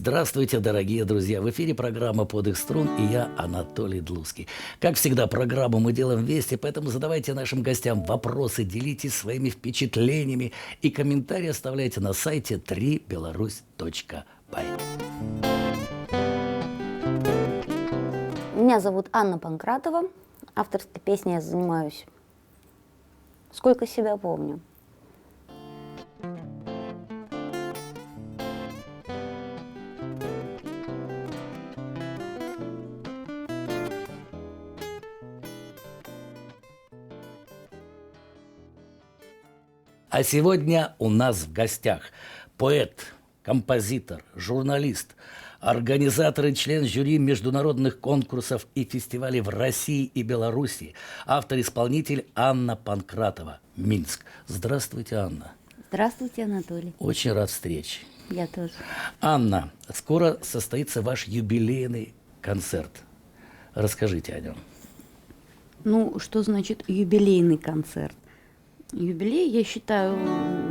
Здравствуйте, дорогие друзья! В эфире программа «Подых струн» и я, Анатолий Длуцкий. Как всегда, программу мы делаем вместе, поэтому задавайте нашим гостям вопросы, делитесь своими впечатлениями и комментарии оставляйте на сайте 3belарусь.бай. Меня зовут Анна Панкратова. Авторской песней я занимаюсь сколько себя помню. А сегодня у нас в гостях поэт, композитор, журналист, организатор и член жюри международных конкурсов и фестивалей в России и Беларуси, автор-исполнитель Анна Панкратова, Минск. Здравствуйте, Анна. Здравствуйте, Анатолий. Очень рад встрече. Я тоже. Анна, скоро состоится ваш юбилейный концерт. Расскажите о нем. Ну, что значит юбилейный концерт? Юбилей, я считаю,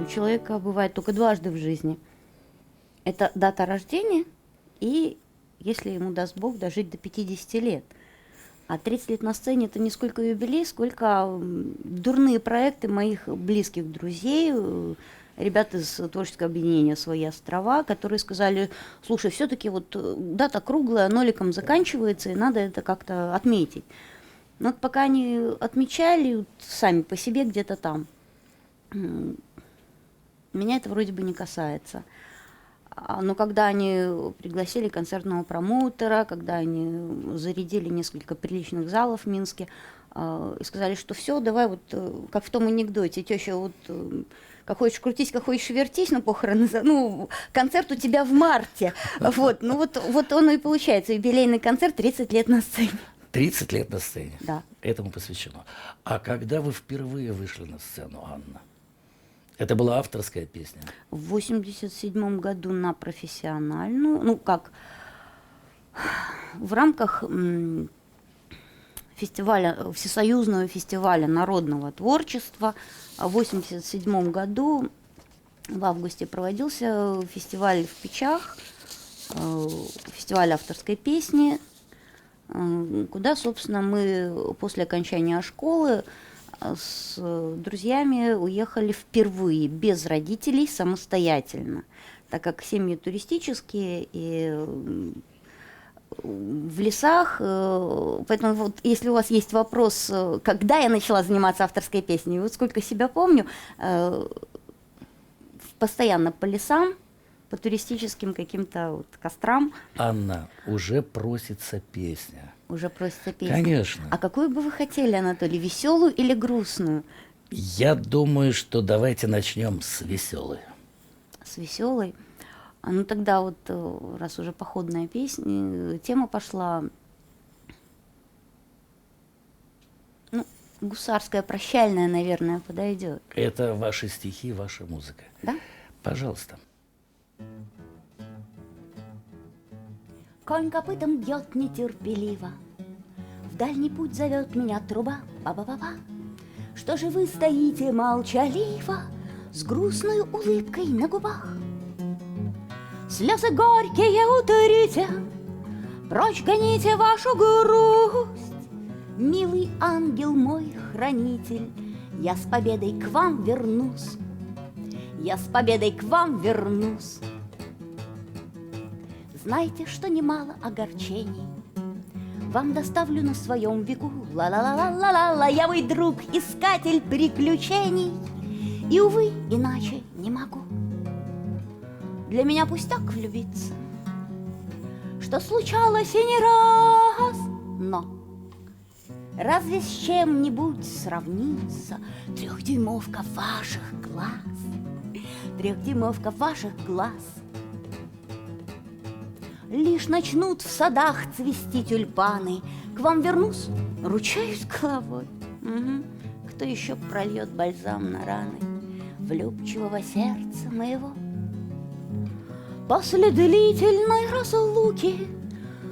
у человека бывает только дважды в жизни. Это дата рождения и, если ему даст Бог, дожить до 50 лет. А 30 лет на сцене – это не сколько юбилей, сколько дурные проекты моих близких друзей, ребят из творческого объединения «Свои острова», которые сказали: слушай, все-таки вот дата круглая, ноликом заканчивается, и надо это как-то отметить. Но вот пока они отмечали сами по себе где-то там, меня это вроде бы не касается. Но когда они пригласили концертного промоутера, когда они зарядили несколько приличных залов в Минске, и сказали, что все, давай вот, как в том анекдоте, теща, вот как хочешь крутись, как хочешь вертись, но похороны, концерт у тебя в марте. Вот, вот он и получается, юбилейный концерт 30 лет на сцене. 30 лет на сцене. Да. Этому посвящено. А когда вы впервые вышли на сцену, Анна? Это была авторская песня? В 87 году на профессиональную, в рамках фестиваля, Всесоюзного фестиваля народного творчества. В 87 году в августе проводился фестиваль в Печах, фестиваль авторской песни, куда, собственно, мы после окончания школы с друзьями уехали впервые, без родителей, самостоятельно, так как семьи туристические и в лесах. Поэтому вот, если у вас есть вопрос, когда я начала заниматься авторской песней, вот сколько себя помню, постоянно по лесам, по туристическим каким-то вот кострам. Анна, уже просится песня. Уже просится песня. Конечно. А какую бы вы хотели, Анатолий, веселую или грустную? Я думаю, что давайте начнем с веселой. С веселой? Ну тогда вот, раз уже походная песня, тема пошла, гусарская, прощальная, наверное, подойдет. Это ваши стихи, ваша музыка. Да? Пожалуйста. Конь копытом бьет нетерпеливо, в дальний путь зовет меня труба, ба-ба-ба-ба. Что же вы стоите молчаливо, с грустной улыбкой на губах? Слезы горькие утрите, прочь гоните вашу грусть. Милый ангел мой хранитель, я с победой к вам вернусь. Я с победой к вам вернусь. Знайте, что немало огорчений вам доставлю на своем веку. Ла-ла-ла-ла-ла-ла, я мой друг, искатель приключений, и, увы, иначе не могу. Для меня пустяк влюбиться, что случалось и не раз, но разве с чем-нибудь сравнится трехдюймовка ваших глаз? Трехдюймовка ваших глаз. Лишь начнут в садах цвести тюльпаны, к вам вернусь, ручаюсь головой. Кто еще прольет бальзам на раны влюбчивого сердца моего? После длительной разлуки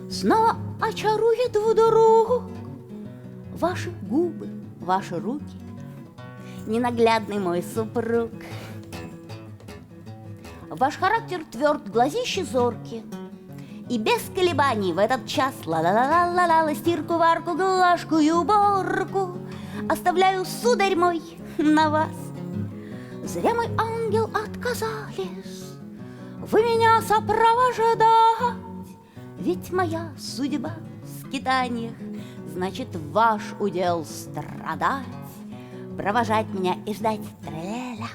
снова очарует вдруг ваши губы, ваши руки, ненаглядный мой супруг. Ваш характер тверд, глазищи зорки, И без колебаний в этот час ла-ла-ла-ла-ла-ла, стирку, варку, глажку и уборку оставляю, сударь мой, на вас. Зря, мой ангел, отказались вы меня сопровождать, ведь моя судьба в скитаниях, значит, ваш удел страдать, провожать меня и ждать. Тра-ля-ля.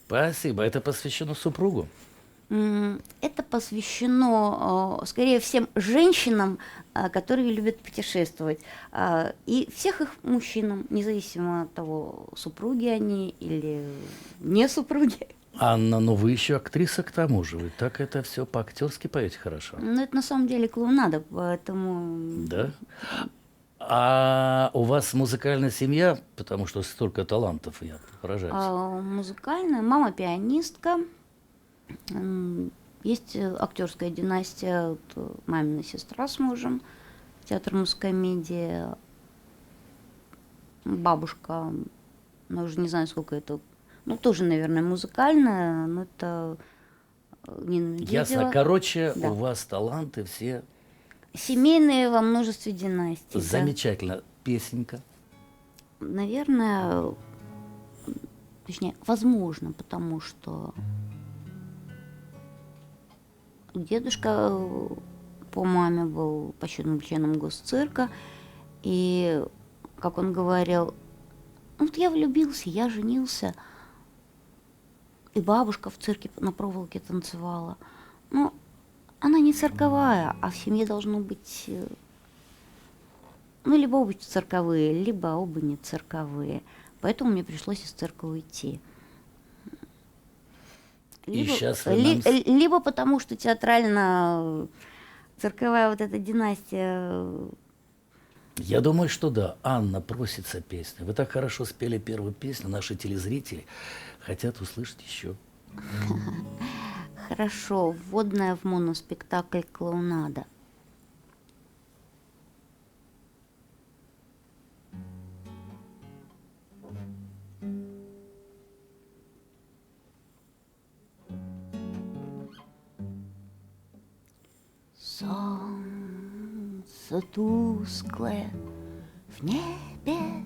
Спасибо. Это посвящено супругу. Это посвящено, скорее, всем женщинам, которые любят путешествовать, и всех их мужчинам, независимо от того, супруги они или не супруги. Анна, ну вы еще актриса к тому же. Вы так это все по-актерски поете хорошо. Но это на самом деле клоунада, поэтому... Да? А у вас музыкальная семья, потому что столько талантов, я поражаюсь. Музыкальная, мама пианистка, есть актерская династия, вот, мамина сестра с мужем, театр мускомедии, бабушка, ну, уже не знаю, сколько это, ну, тоже, наверное, музыкальная, но это Нина Медведева. Ясно. Короче, Да. у вас таланты все Семейные во множестве династий. Да. замечательно. Песенка. Наверное, точнее, возможно, потому что дедушка по маме был почетным членом госцирка, и, как он говорил, ну, вот я влюбился, я женился, и бабушка в цирке на проволоке танцевала. Ну, она не цирковая, а в семье должно быть, ну, либо оба цирковые, либо оба не цирковые. Поэтому мне пришлось из цирка уйти. И сейчас Либо потому, что театрально-цирковая вот эта династия. Я думаю, что да. Анна, просится песня. Вы так хорошо спели первую песню. Наши телезрители хотят услышать еще. Хорошо, вводная в моноспектакль «Клоунада». Солнце тусклое в небе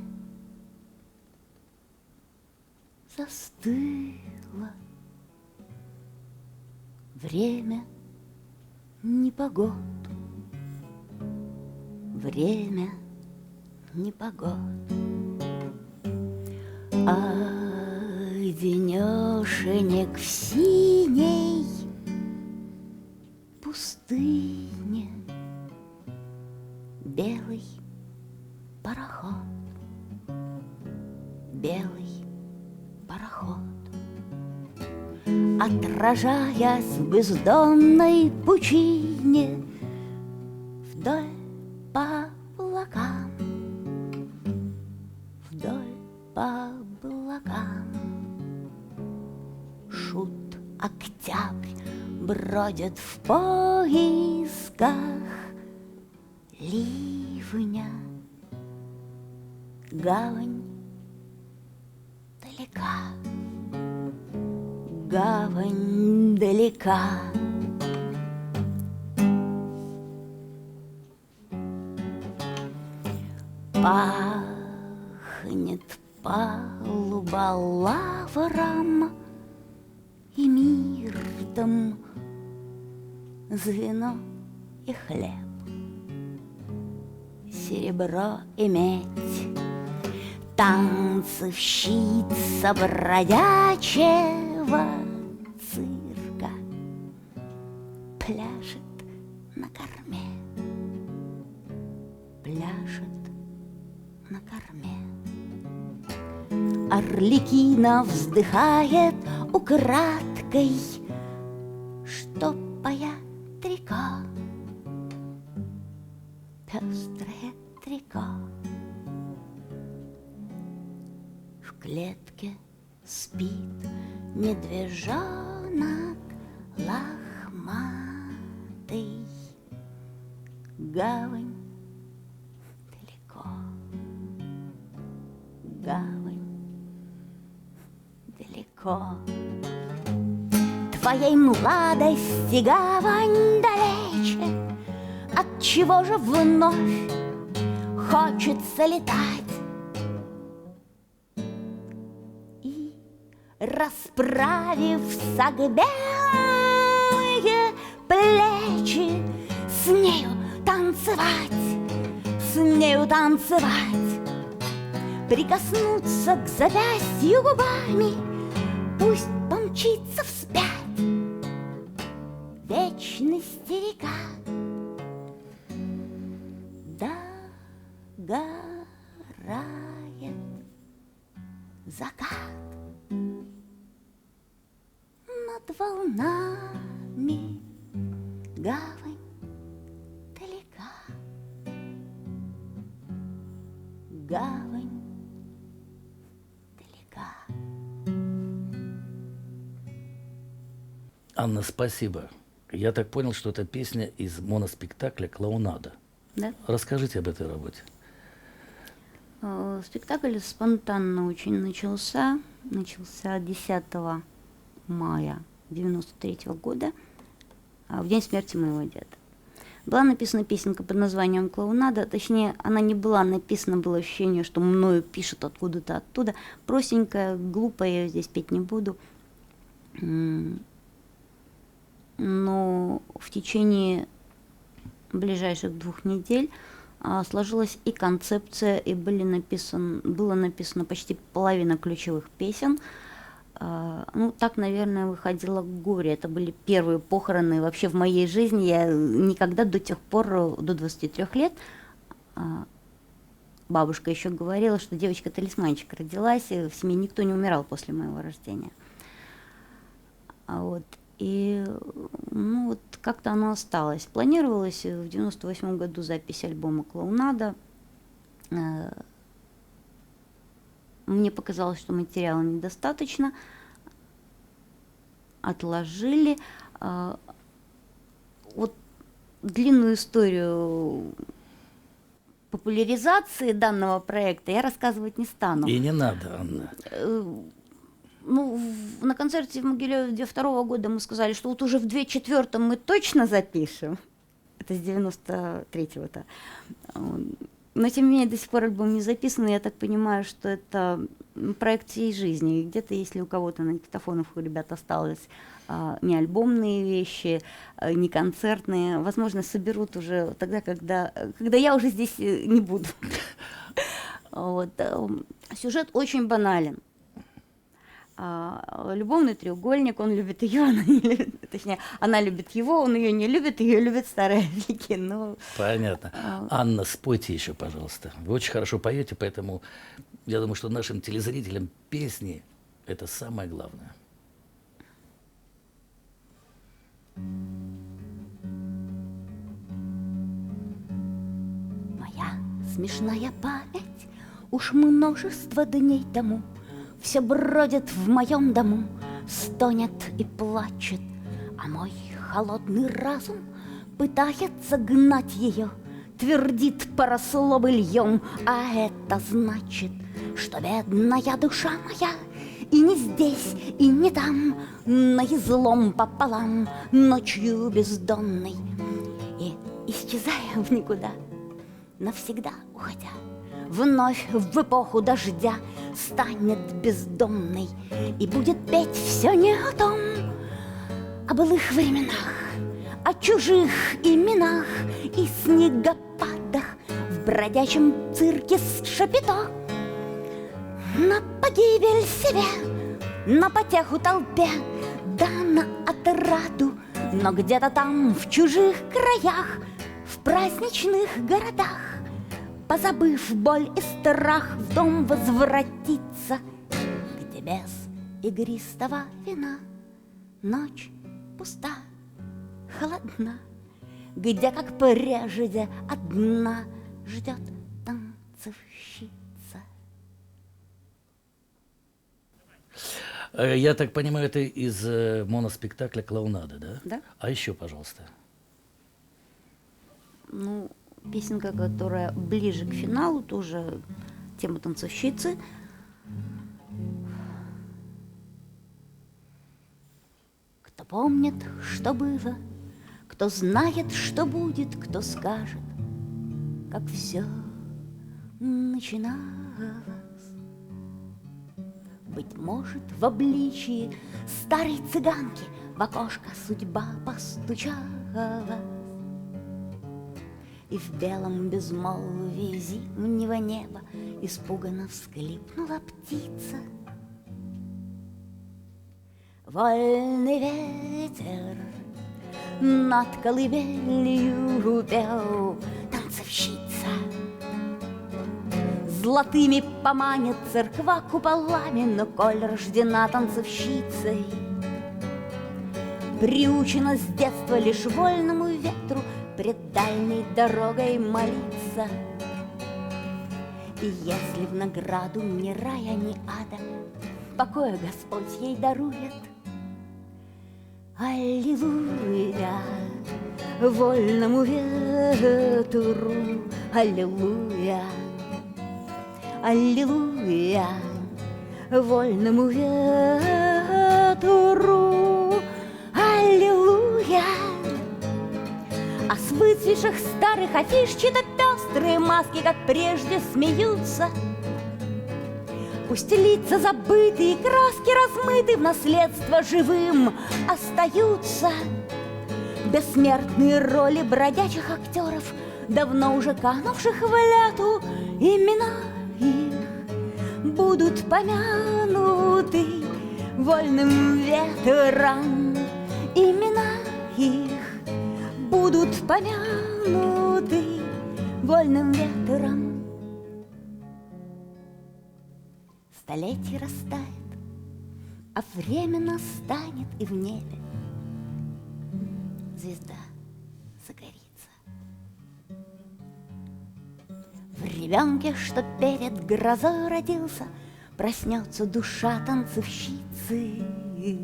застыло. Время непогод, время непогод. А денешенек в синей пустыне белый пароход, белый пароход. Отражаясь в бездонной пучине вдоль по облакам, вдоль по облакам. Шут Октябрь бродит в поисках ливня. Гавань далека, гавань далека. Пахнет палуба лавром и миртом, звено и хлеб, серебро и медь, танцовщица бродячего цирка пляшет на корме, пляшет на корме. Арлекино вздыхает украдкой, что пая трико, пестрое трико. В клетке спит медвежонок лохматый, гавань далеко, гавань далеко. твоей младости гавань далече, отчего же вновь хочется летать? И, расправив согбелые плечи, с нею танцевать, прикоснуться к запястью губами, пусть помчится вспять вечности река. Догорает закат над волнами, гавань далека, гавань далека. Анна, спасибо. Я так понял, что это песня из моноспектакля «Клоунада». Да? Расскажите об этой работе. Спектакль спонтанно очень начался 10 мая 93 года, в день смерти моего деда. Была написана песенка под названием «Клоунада», точнее, она не была написана, было ощущение, что мною пишут откуда-то оттуда. Простенькая, глупая, я здесь петь не буду. Но в течение ближайших 2 недель сложилась и концепция, и было написано почти половина ключевых песен. Ну, так, наверное, выходило горе. Это были первые похороны вообще в моей жизни. Я никогда до тех пор, до 23 лет, бабушка еще говорила, что девочка-талисманчик родилась, и в семье никто не умирал после моего рождения. Вот. И ну, вот как-то оно осталось. Планировалось в 98 году запись альбома «Клоунада». Мне показалось, что материала недостаточно. Отложили. Вот длинную историю популяризации данного проекта я рассказывать не стану. И не надо, Анна. Ну, на концерте в Могилеве 2002 года мы сказали, что вот уже в 2004 мы точно запишем. Это с 93-го-то. Но, тем не менее, до сих пор альбом не записан, и я так понимаю, что это проект всей жизни. И где-то, если у кого-то на диктофонах у ребят осталось не альбомные вещи, не концертные, возможно, соберут уже тогда, когда я уже здесь не буду. Вот. Сюжет очень банален. Любовный треугольник, он любит ее, она не любит, точнее, она любит его, он ее не любит, ее любит старые Вики. Ну, понятно. Анна, спойте еще, пожалуйста. Вы очень хорошо поете, поэтому я думаю, что нашим телезрителям песни – это самое главное. Моя смешная память уж множество дней тому все бродит в моем дому, стонет и плачет, а мой холодный разум пытается гнать ее, твердит поросло льем, а это значит, что бедная душа моя и не здесь, и не там, на излом пополам, ночью бездонной, и исчезая в никуда, навсегда уходя, вновь в эпоху дождя станет бездомной и будет петь все не о том, о былых временах, о чужих именах и снегопадах в бродячем цирке с Шапито. На погибель себе, на потеху толпе, да на отраду, но где-то там, в чужих краях, в праздничных городах, позабыв боль и страх, в дом возвратиться, где без игристого вина ночь пуста, холодна, где, как прежде, одна ждет танцовщица. Я так понимаю, это из моноспектакля «Клоунада», да? Да. А еще, пожалуйста. Ну, песенка, которая ближе к финалу, тоже тема танцовщицы. Кто помнит, что было, кто знает, что будет, кто скажет, как все начиналось. Быть может, в обличии старой цыганки в окошко судьба постучалась, и в белом безмолвии зимнего неба испуганно всклипнула птица. Вольный ветер над колыбелью пел танцовщица. Золотыми поманит церква куполами, но коль рождена танцовщицей, приучена с детства лишь вольному ветру пред дальней дорогой молиться. И если в награду ни рая, ни ада покоя Господь ей дарует, аллилуйя вольному ветру, аллилуйя, аллилуйя вольному ветру, аллилуйя. А с выцветших старых афиш чьи-то пестрые маски, как прежде, смеются. Пусть лица забытые, краски размыты, в наследство живым остаются. Бессмертные роли бродячих актеров, давно уже канувших в лету, имена их будут помянуты вольным ветром. Имена их будут помянуты вольным ветром. Столетие растает, а время настанет, и в небе звезда загорится. В ребенке, что перед грозой родился, проснется душа танцовщицы. И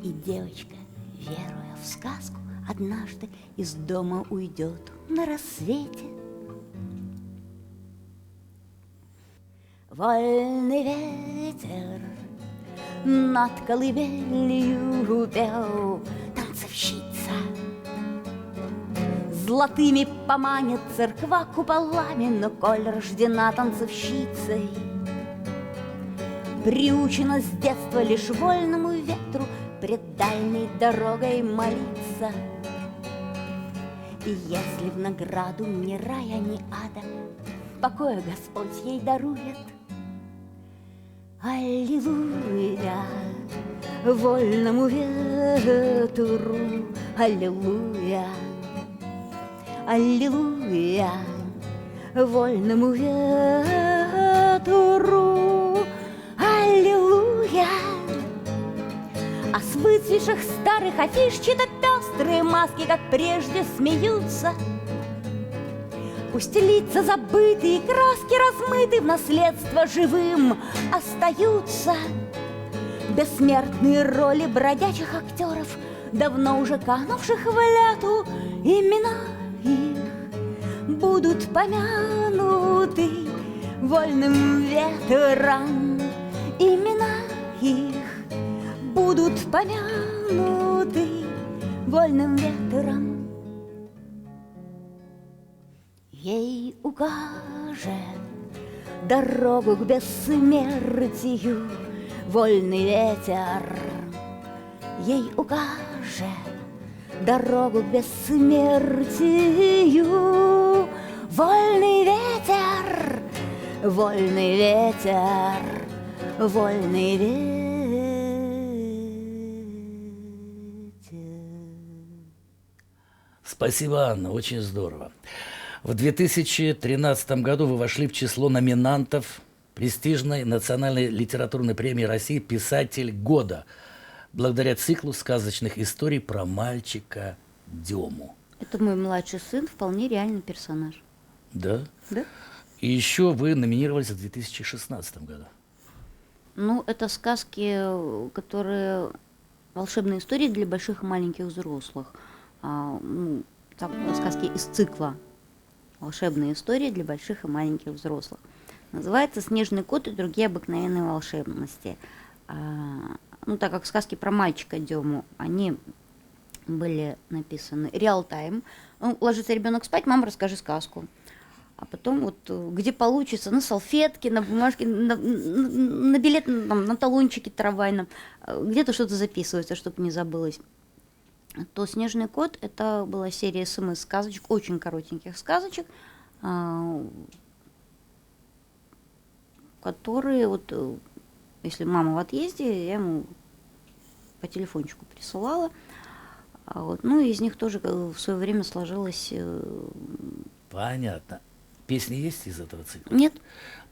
девочка, веруя в сказку, однажды из дома уйдет на рассвете. Вольный ветер над колыбелью пел танцовщица. Золотыми поманит церква куполами, но коль рождена танцовщицей, приучена с детства лишь вольному ветру пред дальней дорогой молиться. И если в награду ни рая, ни ада покоя Господь ей дарует, аллилуйя вольному ветру, аллилуйя, аллилуйя вольному ветру, аллилуйя. А с выцветших старых афиш чьи-то пестрые маски, как прежде, смеются. Пусть лица забытые, краски размыты, в наследство живым остаются. Бессмертные роли бродячих актеров, давно уже канувших в лету, имена их будут помянуты вольным ветром. Имена их будут помянуты вольным ветром. Ей укажет дорогу к бессмертию вольный ветер. Ей укажет дорогу к бессмертию вольный ветер, вольный ветер, вольный ветер. Спасибо, Анна, очень здорово. В 2013 году вы вошли в число номинантов престижной национальной литературной премии России «Писатель года» благодаря циклу сказочных историй про мальчика Дему. Это мой младший сын, вполне реальный персонаж. Да? Да? И еще вы номинировались в 2016 году. Ну, это сказки, которые... волшебные истории для больших и маленьких взрослых. Там сказки из цикла «Волшебные истории для больших и маленьких взрослых». Называется «Снежный кот и другие обыкновенные волшебности». ну, так как сказки про мальчика Дему, они были написаны реал-тайм. Ну, ложится ребенок спать, мама, расскажи сказку. А потом вот где получится, на салфетке, на бумажке, на билет, на талончике трамвайном, где-то что-то записывается, чтобы не забылось. То «Снежный кот» — это была серия СМС-сказочек, очень коротеньких сказочек, которые вот, если мама в отъезде, я ему по телефончику присылала. Вот. Ну, из них тоже в свое время сложилось... Понятно. Песни есть из этого цикла? Нет,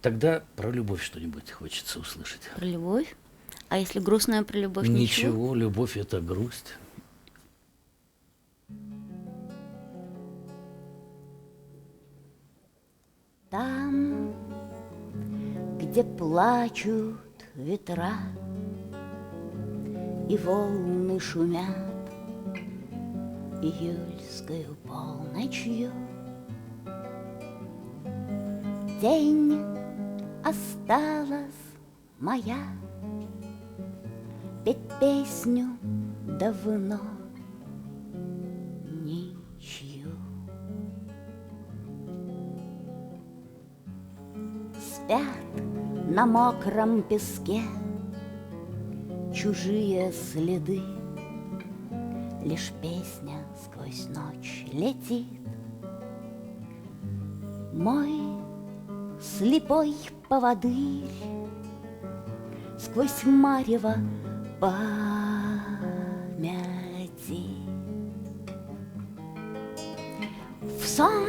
Тогда про любовь что-нибудь хочется услышать. про любовь. А если грустная про любовь, ничего? Ничего, любовь — это грусть. Там, где плачут ветра и волны шумят июльскою полночью, тень осталась моя петь песню давно ничью. Спят на мокром песке чужие следы, лишь песня сквозь ночь летит. Мой слепой поводырь сквозь марево памяти. В сон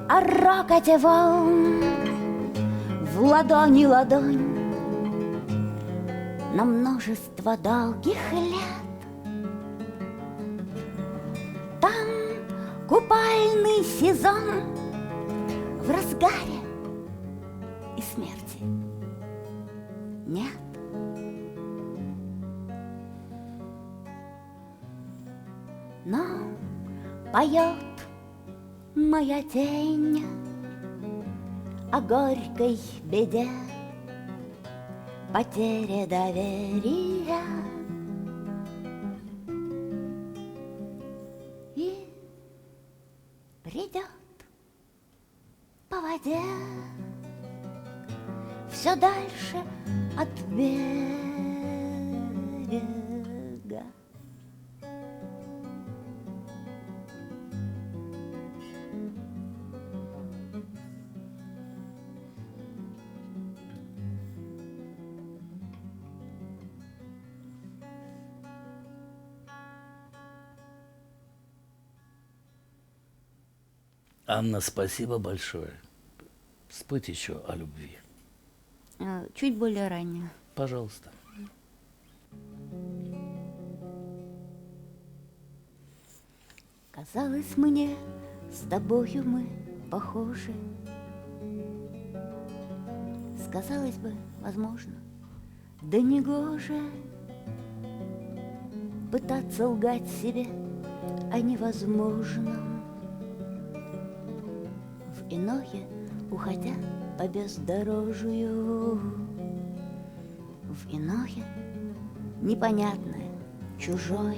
о рокоте волн в ладони ладонь на множество долгих лет. Там купальный сезон в разгаре, и смерти нет. Но поет моя тень о горькой беде, потере доверия. И придет по воде все дальше от берега. Анна, спасибо большое. Спойте еще о любви. Чуть более ранее. Пожалуйста. Казалось мне, с тобою мы похожи. Сказалось бы, возможно, да негоже пытаться лгать себе о невозможном. В иное, уходя по бездорожью, в иное, непонятное, чужое,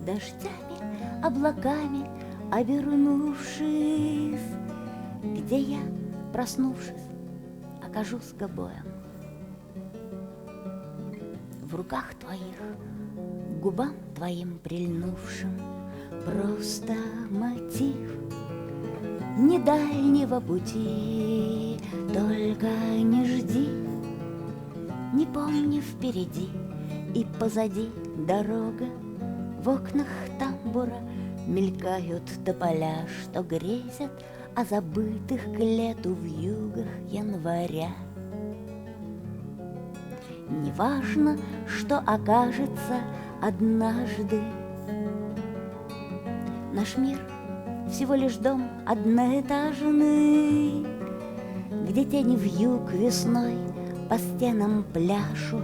дождями, облаками обернувшись, где я, проснувшись, окажусь гобоем. В руках твоих, к губам твоим прильнувшим, просто мотив не дальнего пути, только не жди, не помни впереди и позади дорога. В окнах тамбура мелькают тополя, что грезят о забытых к лету вьюгах января. Неважно, что окажется однажды, наш мир всего лишь дом одноэтажный, где тени вьюг весной по стенам пляшут,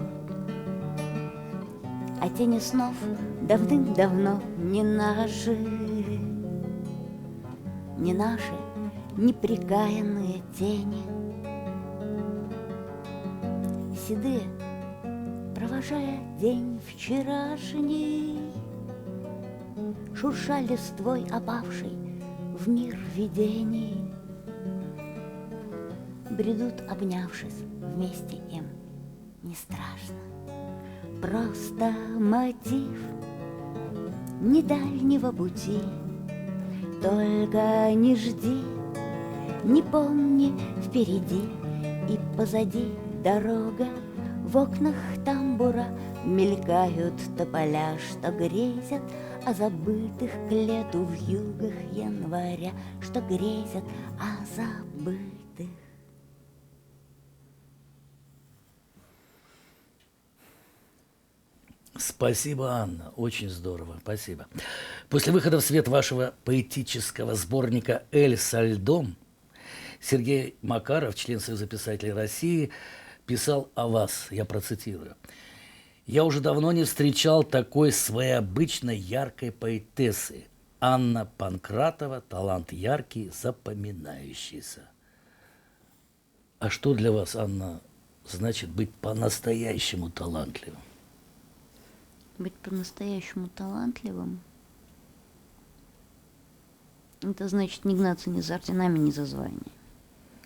а тени снов давным-давно не наши, не наши неприкаянные тени. седые, провожая день вчерашний, шурша листвой опавшей в мир видений, бредут, обнявшись, вместе им не страшно. Просто мотив недальнего пути. Только не жди, не помни впереди и позади дорога. В окнах тамбура мелькают тополя, что грезят о забытых к лету в югах января, что грезят о забытых. Спасибо, Анна, очень здорово, спасибо. После выхода в свет вашего поэтического сборника «Эль со льдом» Сергей Макаров, член Союза писателей России, писал о вас, я процитирую. «Я уже давно не встречал такой своеобычной яркой поэтессы. Анна Панкратова, талант яркий, запоминающийся». А что для вас, Анна, значит быть по-настоящему талантливым? Быть по-настоящему талантливым — это значит не гнаться ни за орденами, ни за званиями.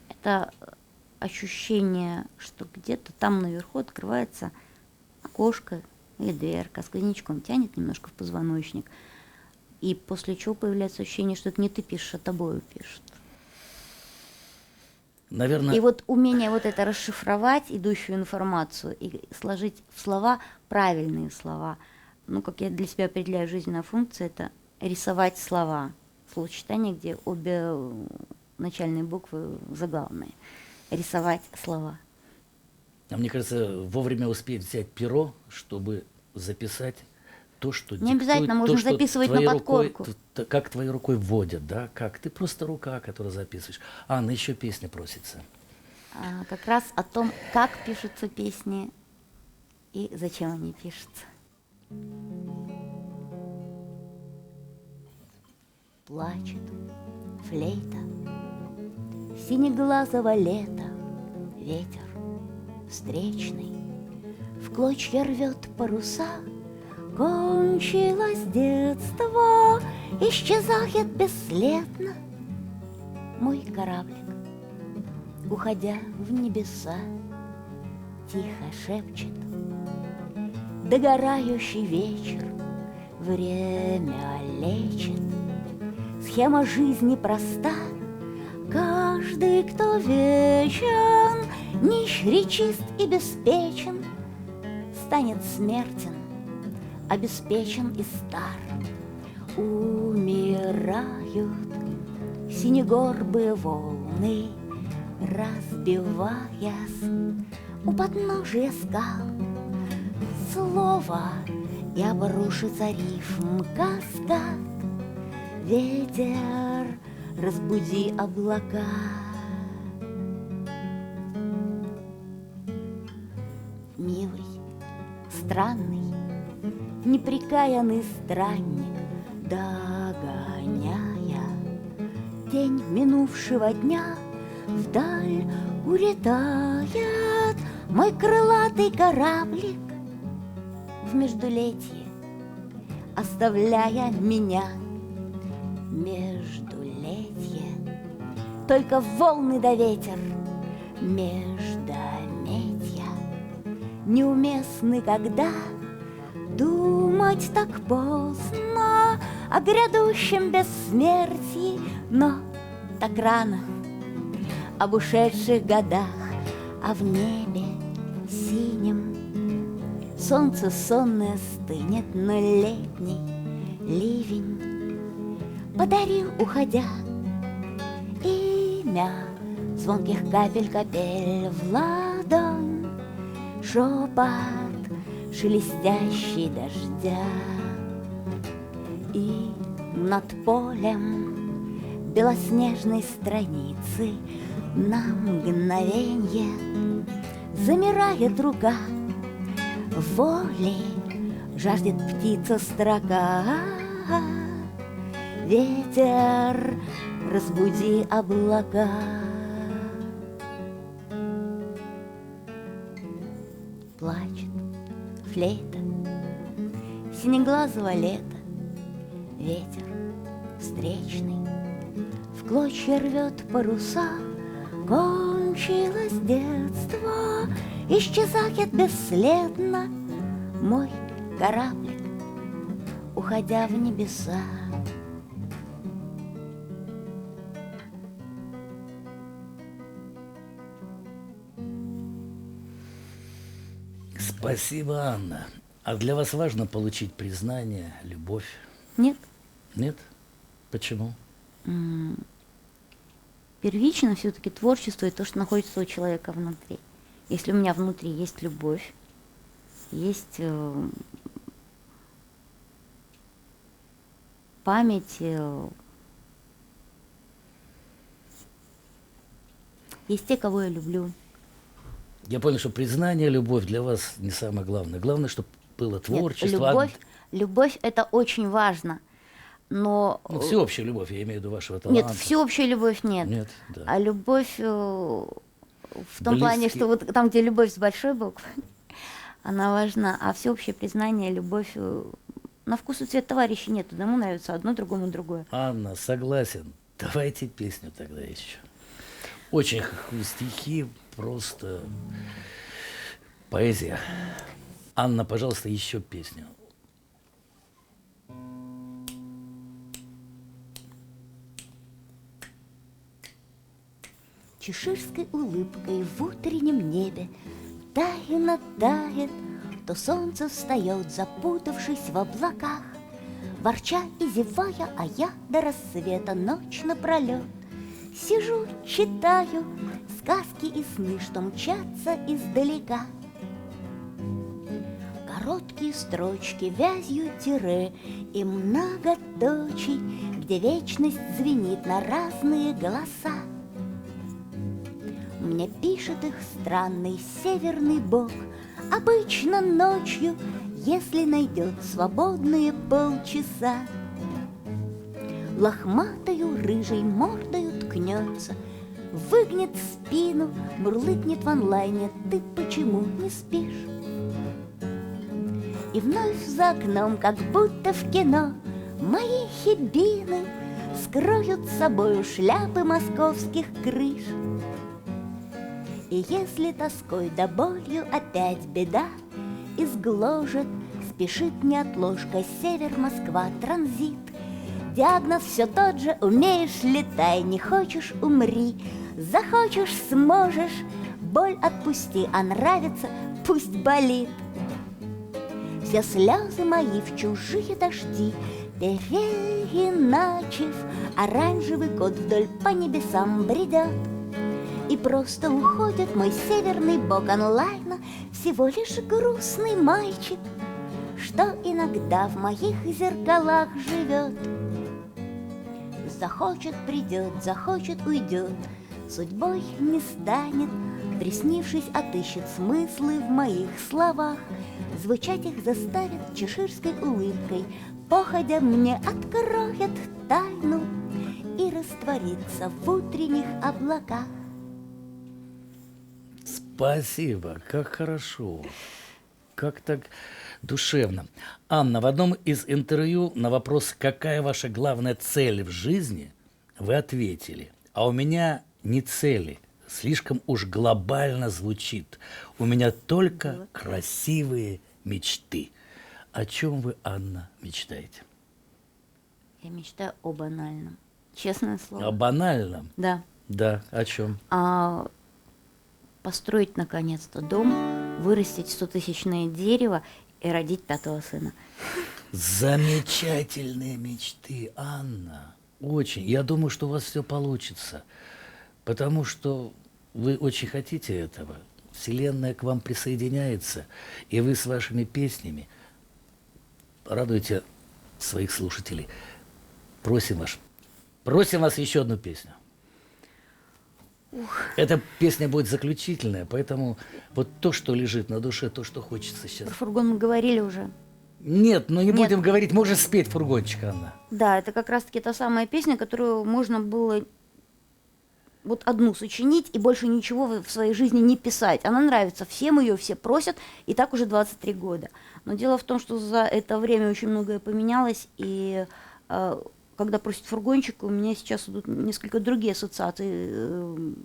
Это ощущение, что где-то там наверху открывается окошко или дверка, сквознячком тянет немножко в позвоночник, и после чего появляется ощущение, что это не ты пишешь, а тобою пишут. Наверное... И вот умение вот это расшифровать идущую информацию и сложить в слова правильные слова. Ну, как я для себя определяю, жизненная функция — это рисовать слова. Словосочетание, где обе начальные буквы заглавные. Рисовать слова. А мне кажется, вовремя успеть взять перо, чтобы записать то, что не обязательно, можно записывать на подкорку. Как твоей рукой вводят, да? Как? Ты просто рука, которую записываешь. Анна, еще песня просится. Как раз о том, как пишутся песни и зачем они пишутся. Плачет флейта синеглазого лета, ветер встречный в клочья рвет паруса. Кончилось детство, исчезает бесследно мой кораблик, уходя в небеса, тихо шепчет догорающий вечер. Время лечит, схема жизни проста. Каждый, кто вечен, нищ, речист и беспечен, станет смертен, обеспечен и стар. Умирают синегорбые волны, разбиваясь у подножия скал. Слово и обрушится рифм каскад. Ветер, разбуди облака. Милый, странный, неприкаянный странник, догоняя тень минувшего дня, вдаль улетает мой крылатый кораблик в междулетье, оставляя меня. Междулетье, только волны да ветер, междометья неуместны, когда думать так поздно о грядущем бессмертии, но так рано об ушедших годах, а в небе синем солнце сонное стынет, но летний ливень подарил, уходя, имя звонких капель капель в ладонь, шепот шелестящий дождя. И над полем белоснежной страницы на мгновенье замирает рука воли, жаждет птица строка. Ветер, разбуди облака. плачет флейта синеглазого лета, ветер встречный в клочья рвет паруса. Кончилось детство, исчезает бесследно мой кораблик, уходя в небеса. Спасибо, Анна. А для вас важно получить признание, любовь? Нет, Нет? Почему? первично все-таки творчество и то, что находится у человека внутри. Если у меня внутри есть любовь, есть память, есть те, кого я люблю. Я понял, что признание, любовь для вас не самое главное. Главное, чтобы было Нет, творчество. любовь это очень важно, но Ну, всеобщая любовь, я имею в виду вашего таланта. нет, всеобщая любовь нет. Нет, да. А любовь в том плане, Близкий. что вот там, где любовь с большой буквы, она важна, а всеобщее признание, любовь на вкус и цвет товарищей нет. Одному нравится одно, другому другое. Анна, согласен. Давайте песню тогда еще. Очень стихи, просто поэзия. Анна, пожалуйста, еще песню. Чеширской улыбкой в утреннем небе тайно тает, то солнце встает, запутавшись в облаках, ворча и зевая, а я до рассвета ночь напролет сижу, читаю сказки и сны, что мчатся издалека. Короткие строчки вязью тире и многоточий, где вечность звенит на разные голоса. Мне пишет их странный северный бог, обычно ночью, если найдет свободные полчаса. Лохматою рыжей мордою ткнется, выгнет спину, мурлыкнет в онлайне: ты почему не спишь? И вновь за окном, как будто в кино, мои хибины скроют собою шляпы московских крыш. И если тоской да болью опять беда изгложит, спешит неотложка север-Москва транзит. Диагноз все тот же: умеешь — летай, не хочешь — умри, захочешь — сможешь, боль отпусти, а нравится — пусть болит. Все слезы мои в чужие дожди переиначив, оранжевый кот вдоль по небесам бредет. И просто уходит мой северный бог онлайна, всего лишь грустный мальчик, что иногда в моих зеркалах живет. Захочет — придет, захочет — уйдет, судьбой не станет, приснившись, отыщет смыслы в моих словах, звучать их заставит чеширской улыбкой, походя мне откроет тайну и растворится в утренних облаках. Спасибо, как хорошо, как так душевно. Анна, в одном из интервью на вопрос, какая ваша главная цель в жизни, вы ответили: а у меня не цели, слишком уж глобально звучит. У меня только красивые мечты. О чем вы, Анна, мечтаете? Я мечтаю о банальном, честное слово. О банальном? Да. Да, о чем? Построить наконец-то дом, вырастить 100-тысячное дерево и родить 5-го сына. Замечательные мечты, Анна. Очень. Я думаю, что у вас все получится. Потому что вы очень хотите этого. Вселенная к вам присоединяется, и вы с вашими песнями радуете своих слушателей. Просим вас еще одну песню. Эта песня будет заключительная, поэтому вот то, что лежит на душе, то, что хочется сейчас. Про фургон мы говорили уже. Нет, ну не Нет. будем говорить, можешь спеть фургончик, Анна. Да, это как раз-таки та самая песня, которую можно было вот одну сочинить и больше ничего в своей жизни не писать. Она нравится всем, ее все просят, и так уже 23 года. Но дело в том, что за это время очень многое поменялось, и когда просят фургончик, у меня сейчас идут несколько другие ассоциации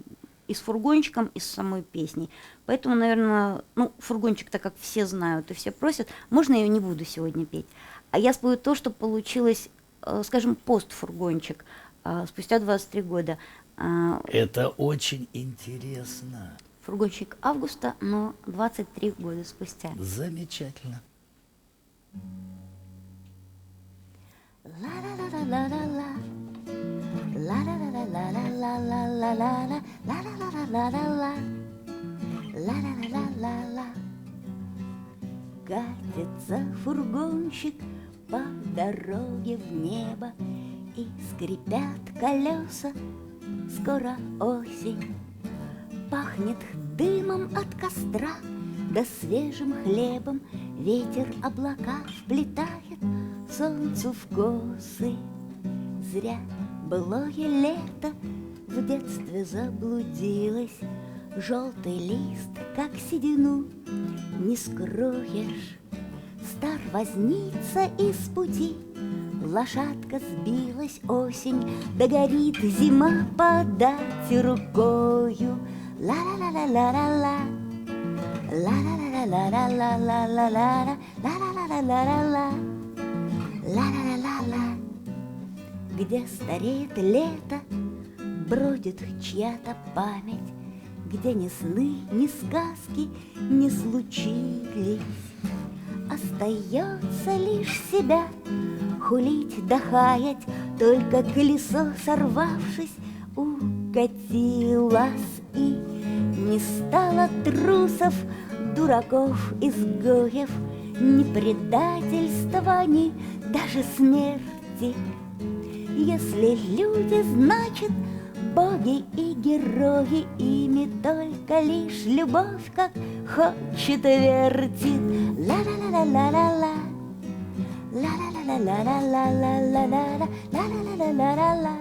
и с фургончиком, и с самой песней. Поэтому, наверное, ну, фургончик, так как все знают и все просят, можно я ее не буду сегодня петь. А я спою то, что получилось, скажем, постфургончик, спустя 23 года. Это очень интересно. Фургончик августа, но 23 года спустя. Замечательно. Ла-ла-ла-ла-ла-ла. Ла-ла-ла-ла-ла-ла-ла-ла-ла-ла. Ла-ла-ла-ла-ла-ла. Ла-ла-ла-ла-ла-ла. Катится фургончик по дороге в небо, и скрипят колеса, скоро осень. Пахнет дымом от костра, да свежим хлебом. Ветер облака вплетает солнцу в косы. Зря былое лето в детстве заблудилось. Желтый лист, как седину, не скроешь. Стар возница из пути, лошадка сбилась, осень, да горит зима, подать рукою. Ла-ла-ла-ла-ла-ла-ла. Ла-ла-ла-ла-ла-ла-ла-ла-ла. Ла-ла-ла-ла-ла-ла. Ла-ла-ла-ла-ла. Где стареет лето, бродит чья-то память, где ни сны, ни сказки не случились. Остается лишь себя хулить да хаять, только колесо, сорвавшись, укатилось, и не стало трусов, дураков, изгоев, ни предательства, ни даже смерти. Если люди, значит, боги и герои, ими только лишь любовь, как хочет, вертит. Ла-ла-ла-ла-ла-ла. Ла-ла-ла-ла-ла-ла-ла-ла-ла. Ла-ла-ла-ла-ла-ла.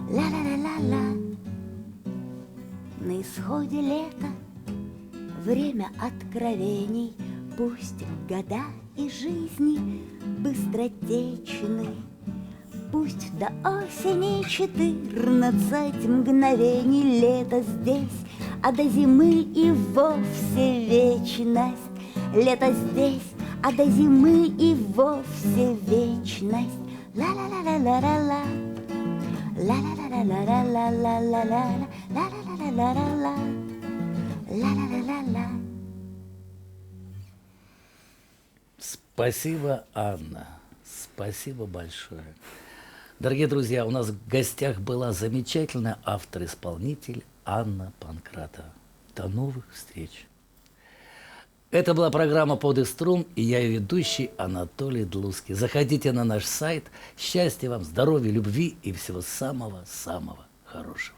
Ла-ла-ла-ла-ла. На исходе лета время откровений, пусть года и жизни быстротечны. Пусть до осени 14 мгновений, лето здесь, а до зимы и вовсе вечность. Лето здесь, а до зимы и вовсе вечность. Ла-ла-ла-ла-ла-ла. Ла-ла-ла-ла-ла-ла-ла-ла-ла. Ла-ла-ла-ла-ла-ла. Ла-ла-ла-ла-ла. Спасибо, Анна. Спасибо большое. Дорогие друзья, у нас в гостях была замечательная автор-исполнитель Анна Панкратова. До новых встреч. Это была программа «Подых струн», и я ее ведущий Анатолий Длуцкий. Заходите на наш сайт. Счастья вам, здоровья, любви и всего самого-самого хорошего.